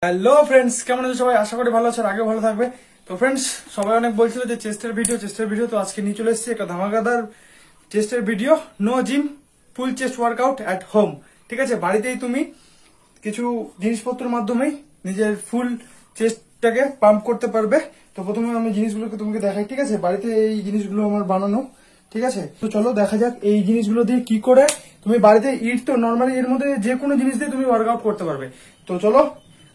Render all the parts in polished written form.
Hello friends, কেমন আছো সবাই? আশা করি ভালো আছো, আগে ভালো থাকবে। তো ফ্রেন্ডস, সবাই অনেক বলছিল যে চেস্টের ভিডিও তো আজকে নিয়ে চলে এসেছি একটা ধামাকাদার চেস্টের video. No gym, full chest workout at home. ঠিক আছে, বাড়িতেই তুমি কিছু জিনিসপত্রের মাধ্যমেই নিজের ফুল চেস্টটাকে পাম্প করতে পারবে। তো প্রথমে আমি জিনিসগুলোকে তোমাকে দেখাই। ঠিক আছে, বাড়িতে এই জিনিসগুলো আমার বানানো। ঠিক আছে, তো চলো দেখা যাক এই জিনিসগুলো দিয়ে কি করে তুমি বাড়িতে ইট তো নর্মালি এর মধ্যে যে কোনো জিনিস দিয়ে তুমি ওয়ার্কআউট করতে পারবে। তো চলো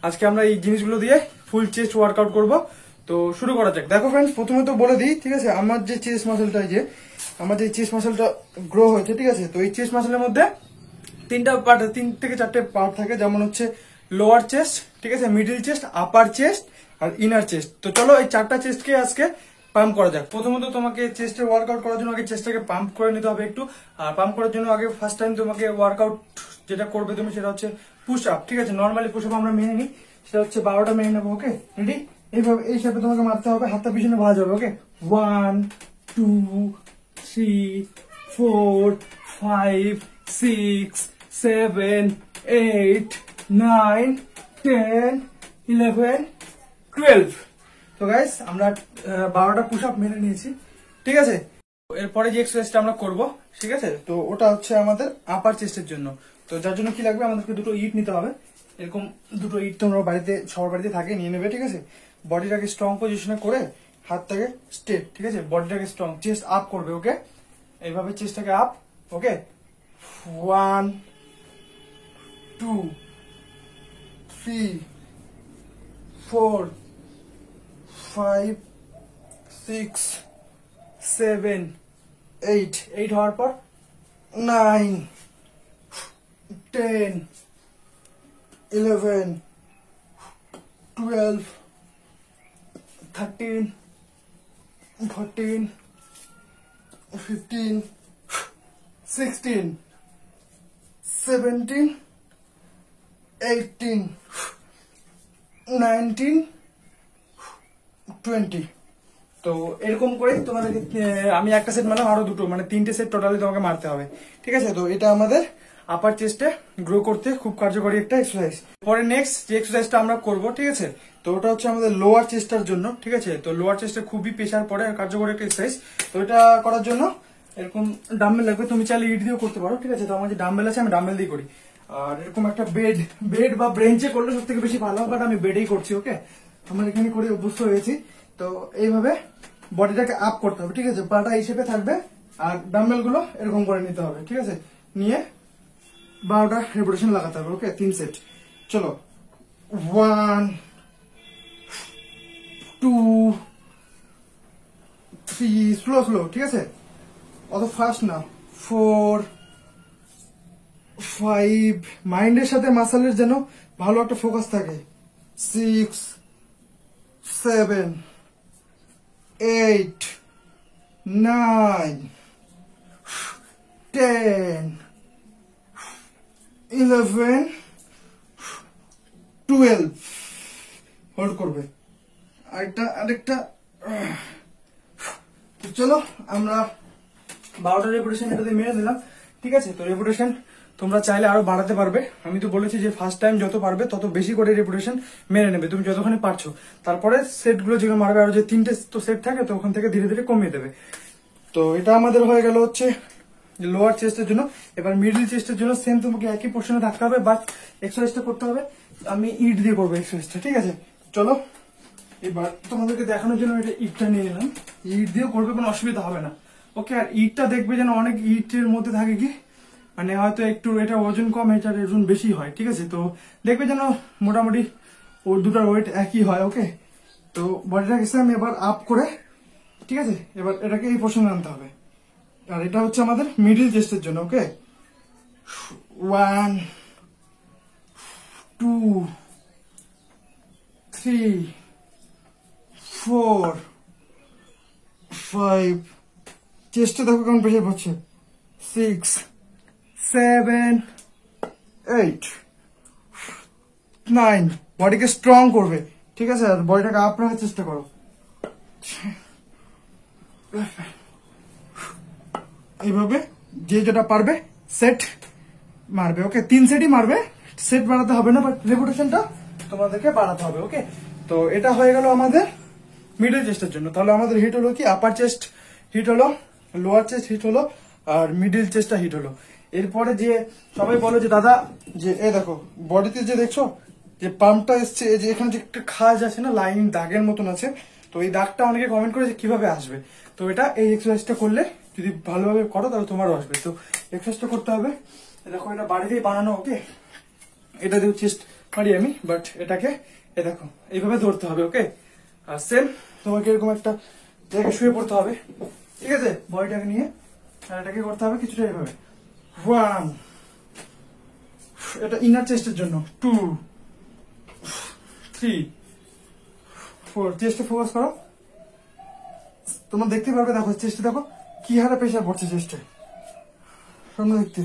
আজকে আমরা এই জিনিসগুলো দিয়ে ফুল চেস্ট ওয়ার্কআউট করব। তো শুরু করা যাক। দেখো ফ্রেন্ডস, প্রথমে তো বলে দিই, ঠিক আছে, আমার যে চেস্ট মাসেলটা আমার যে চেস্ট মাসেলটা গ্রো হয়েছে, ঠিক আছে, তো এই চেস্ট মাসেলের মধ্যে তিন থেকে চারটে পার্ট থাকে, যেমন হচ্ছে লোয়ার চেস্ট, ঠিক আছে, মিডল চেস্ট, আপার চেস্ট আর ইনার চেস্ট। তো চলো এই চারটা চেস্টকে আজকে পাম্প করা যাক। প্রথমত তোমাকে চেস্টের ওয়ার্কআউট করার জন্য আগে চেস্টটাকে পাম্প করে নিতে হবে একটু। আর পাম্প করার জন্য আগে ফার্স্ট টাইম তোমাকে ওয়ার্কআউট যেটা করবে তুমি সেটা হচ্ছে পুশ আপ। ঠিক আছে, নর্মালি পুশ আপ আমরা মেনে নিই, সেটা হচ্ছে 12টা মেনে নেবো। ওকে, রেডি? এইভাবে এই হিসাবে তোমাকে মারতে হবে, হাতটা পিছনে ভাঁজ হবে। ওকে, 1 2 3 4 5 6 7 8 9 10 11 12। তো গাইস, আমরা 12টা পুশ আপ মেনে নিয়েছি। ঠিক আছে, এরপরে যে এক্সারসাইজটা আমরা করব, ঠিক আছে, তো ওটা হচ্ছে আমাদের আপার চেস্টের জন্য। তো যার জন্য কি লাগবে, আমাদেরকে দুটো ইট নিতে হবে। এরকম দুটো ইট তোমরা বাড়িতে, সবার বাড়িতে থাকে, নিয়ে নেবে। ঠিক আছে, বডিটাকে স্ট্রং পজিশনে করে হাতটাকে স্ট্রেট, ঠিক আছে, বডিটাকে স্ট্রং, চেস্ট আপ করবে। ওকে, এইভাবে চেস্টটাকে আপ। ওকে, 1 2 3 4 5 6 7 8 হওয়ার পর 9 10 11 12 13 14 15 16 17 18 19 20। তো এরকম করে তোমাদেরকে আমি একটা সেট মারলাম, আরো দুটো, মানে 3টে সেট টোটালি তোমাকে মারতে হবে। ঠিক আছে, তো এটা আমাদের আপার চেস্টে গ্রো করতে খুব কার্যকরী একটা এক্সারসাইজ। পরে নেক্সট যে এক্সারসাইজটা আমরা করব, ঠিক আছে, তো ওটা হচ্ছে আমাদের লোয়ার চেস্টার জন্য। ঠিক আছে, তো লোয়ার চেস্টে খুবই প্রেসার পড়ে আর কার্যকরী একটা এক্সারসাইজ। তো এটা করার জন্য এরকম ডাম্বেল লাগবে, তুমি চাইলে ইট দিয়েও করতে পারো। ঠিক আছে, তো আমার যে ডাম্বেল আছে আমি ডাম্বেল দিয়ে করি। আর এরকম একটা বেড বা ব্রেঞ্চে করলে সব থেকে বেশি ভালো হবে, বাট আমি বেডেই করছি। ওকে, আমার এখানে করে অভ্যস্ত হয়েছি। তো এইভাবে বডিটাকে আপ করতে হবে। ঠিক আছে, পাটা এই শেপে থাকবে আর ডাম্বেল গুলো এরকম করে নিতে হবে। ঠিক আছে, নিয়ে 12টা রেপিটেশন লাগাতে হবে। ওকে, 3 সেট। চলো, 1 2 3, স্লো, ঠিক আছে, অত ফাস্ট না, 4 5, মাইন্ডের সাথে মাসেলের যেন ভালো একটা ফোকাস থাকে, 6 7 8 9 10 11 12। হোল্ড করবে। আরেকটা। চলো আমরা 12টা রেপুটেশন এটাতে মেরে দিলাম। ঠিক আছে, তো রেপুটেশন তোমরা চাইলে আরো বাড়াতে পারবে। আমি তো বলেছি যে ফার্স্ট টাইম যত পারবে তত বেশি করে রেপুটেশন মেরে নেবে তুমি যতখানি পারছো। তারপরে সেটগুলো যেগুলো মারবে, আরো যে 3টে তো সেট থাকে, তো ওখান থেকে ধীরে ধীরে কমিয়ে দেবে। তো এটা আমাদের হয়ে গেল হচ্ছে লোয়ার চেস্টের জন্য। এবার মিডল চেস্টের জন্য সেম তোমাকে একই পোর্শনে থাকতে হবে, বাট এক্সারসাইজটা করতে হবে আমি ইট দিয়ে করবো এক্সারসাইজটা। ঠিক আছে, চলো এবার তোমাদেরকে দেখানোর জন্য এটা ইটটা নিয়ে নিলাম। ইট দিয়েও করবে, কোনো অসুবিধা হবে না। ওকে, আর ইটটা দেখবে যেন অনেক ইটের মধ্যে থাকে কি, মানে হয়তো একটু এটা ওজন কম, এটার ওজন বেশি হয়। ঠিক আছে, তো দেখবে যেন মোটামুটি ওর দুটার ওয়েট একই হয়। ওকে, তো বডিটাকে আমি এবার আপ করে, ঠিক আছে, এবার এটাকে এই পোর্শনে আনতে হবে। আর এটা হচ্ছে আমাদের মিডল চেস্টের জন্য। ওকে, 1 2 3 4 5, চেস্টে দেখো কেমন প্রেশার পড়ছে, 6 7 8 9। বডিকে স্ট্রং করবে। ঠিক আছে, আর বডিটাকে আপ রাখার চেষ্টা করো। এইভাবে যে যেটা পারবে সেট মারবে। ওকে, 3 সেটই মারবে, সেট বাড়াতে হবে না, বাট রেপুটেশনটা তোমাদেরকে বাড়াতে হবে। ওকে, তো এটা হয়ে গেল আমাদের মিডল চেস্টের জন্য। তাহলে আমাদের হিট হলো কি, আপার চেস্ট হিট হলো, লোয়ার চেস্ট হিট হলো, আর মিডল চেস্টটা হিট হলো। এরপরে যে সবাই বলো যে দাদা যে এ দেখো বডিতে যে দেখছো যে পাম্পটা এসছে, যে এখানে যে একটা খাজ আছে না, লাইন দাগের মতন আছে, তো এই দাগটা অনেকে কমেন্ট করে যে কিভাবে আসবে। তো এটা এই এক্সারসাইজটা করলে যদি ভালোভাবে করো তাহলে তোমারও আসবে। তো এক্সারসাইজটা করতে হবে, দেখো এটা বাড়িতেই বানানো। ওকে, এটা দিয়ে চেস্ট পারি আমি, বাট এটাকে এ দেখো এইভাবে ধরতে হবে। ওকে, আর সেম তোমাকে এরকম একটা জায়গায় শুয়ে পড়তে হবে, ঠিক আছে, বডিটাকে নিয়ে, আর এটাকে করতে হবে কিছুটা এইভাবে। 1, এটা ইনার চেস্টের জন্য। 2, 3, 4, চেস্টে ফোকাস করো। তোমরা দেখতে পারবে, দেখো চেস্টে দেখো কি হারে প্রেশার পড়ছে চেস্টে, সামনে দেখতে।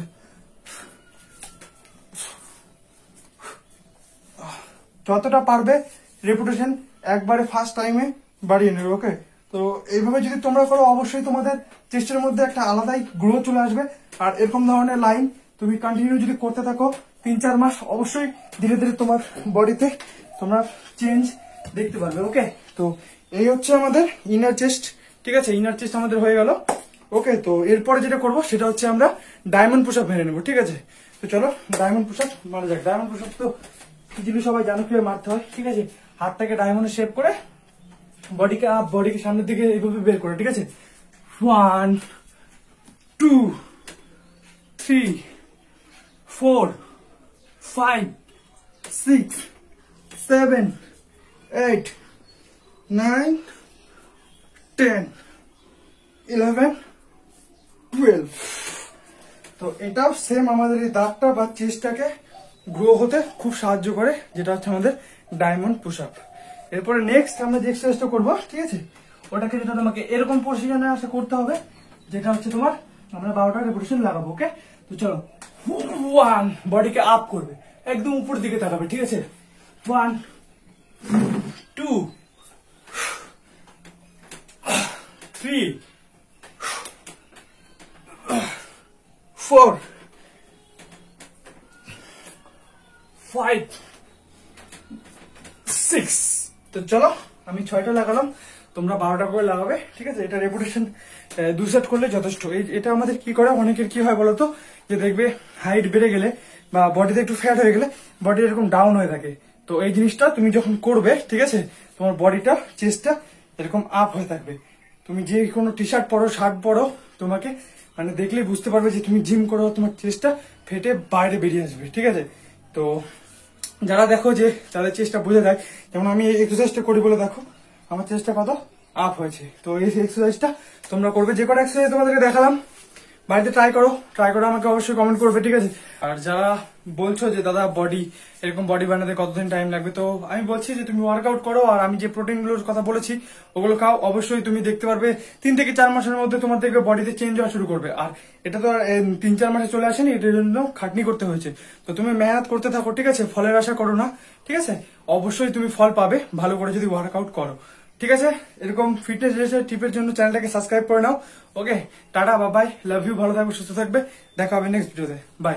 যতটা পারবে রেপুটেশন একবারে ফার্স্ট টাইমে বাড়িয়ে নেবে। ওকে, তো এইভাবে যদি তোমরা করো অবশ্যই তোমাদের চেস্টের মধ্যে একটা আলাদাই গ্রো চলে আসবে। আর এরকম ধরনের লাইন তুমি কন্টিনিউ যদি করতে থাকো 3-4 মাস, অবশ্যই ধীরে ধীরে তোমার বডিতে তোমরা চেঞ্জ দেখতে পারবে। ওকে, তো এই হচ্ছে আমাদের ইনার চেস্ট, ঠিক আছে, ইনার চেস্ট আমাদের হয়ে গেল। ওকে, তো এরপরে যেটা করবো সেটা হচ্ছে আমরা ডায়মন্ড পুশ আপ মেরে নেবো, ঠিক আছে। তো চলো ডায়মন্ড পুশ আপ মারা যাক। ডায়মন্ড পুশ আপ তো ইজিলি সবাই জানো কিভাবে মারতে হয়, ঠিক আছে। হাতটাকে ডায়মন্ডে শেপ করে বডিকে আপ, বডিকে সামনের দিকে এইভাবে বের করে, ঠিক আছে। 1, 2, 3, 4, 5, 6, 7, 8, 9, 10, 11, 12। তো এটাও সেম আমাদের এই দাঁতটা বা চেস্টটাকে গ্রো হতে খুব সাহায্য করে, যেটা হচ্ছে আমাদের ডায়মন্ড পুশ আপ। এরপরে নেক্সট আমরা যে এক্সারসাইজটা করবো, ঠিক আছে, ওটাকে যেটা তোমাকে এরকম পজিশনে আসে করতে হবে, যেটা হচ্ছে তোমার আমরা 12টা রেপুটেশন লাগাবো। ওকে, তো চলো 1, বডিকে আপ করবে, একদম উপর দিকে তাকাবে, ঠিক আছে। 1, 2, 3, 4, 5, 6। তো চলো আমি 6টা লাগালাম, তোমরা 12টা করে লাগাবে, ঠিক আছে। এটা রেপুটেশন 2 সেট করলে যথেষ্ট। এটা আমাদের কি করে, অনেকের কি হয় বলতো, যে দেখবে হাইট বেড়ে গেলে বা বডিতে একটু ফ্যাট হয়ে গেলে বডি এরকম ডাউন হয়ে থাকে। তো এই জিনিসটা তুমি যখন করবে, ঠিক আছে, তোমার বডিটা চেস্টটা এরকম আপ হয়ে থাকবে। তুমি যে কোনো টি শার্ট পরো, শার্ট পরো, তোমাকে মানে দেখলেই বুঝতে পারবে যে তুমি জিম করো, তোমার চেস্টটা ফেটে বাইরে বেরিয়ে আসবে, ঠিক আছে। তো যারা দেখো যে তাদের চেষ্টা বোঝা যায়, যেমন আমি এই এক্সারসাইজটা করি বলে দেখো আমার চেষ্টা কত আপ হয়েছে। তো এই এক্সারসাইজটা তোমরা করবে, যে কটা এক্সারসাইজ তোমাদেরকে দেখালাম বাড়িতে ট্রাই করো, আমাকে অবশ্যই কমেন্ট করবে, ঠিক আছে। আর যারা বলছো যে দাদা বডি এরকম বডি বানাতে কতদিন টাইম লাগবে, তো আমি বলছি যে তুমি ওয়ার্কআউট করো, আর আমি যে প্রোটিন গুলোর কথা বলেছি ওগুলো খাও, অবশ্যই তুমি দেখতে পারবে 3 থেকে 4 মাসের মধ্যে তোমার দেখবে বডিতে চেঞ্জ হওয়া শুরু করবে। আর এটা তো 3-4 মাসে চলে আসেনি, এটার জন্য খাটনি করতে হয়েছে। তো তুমি মেহনত করতে থাকো, ঠিক আছে, ফলের আশা করো না, ঠিক আছে। অবশ্যই তুমি ফল পাবে ভালো করে যদি ওয়ার্কআউট করো, ঠিক আছে। এরকম ফিটনেস রিলেটেড টিপের জন্য চ্যানেলটাকে সাবস্ক্রাইব করে নাও। ওকে, টাটা, বাই, লাভ ইউ, ভালো থাকবে, সুস্থ থাকবে, দেখা হবে নেক্সট ভিডিওতে, বাই।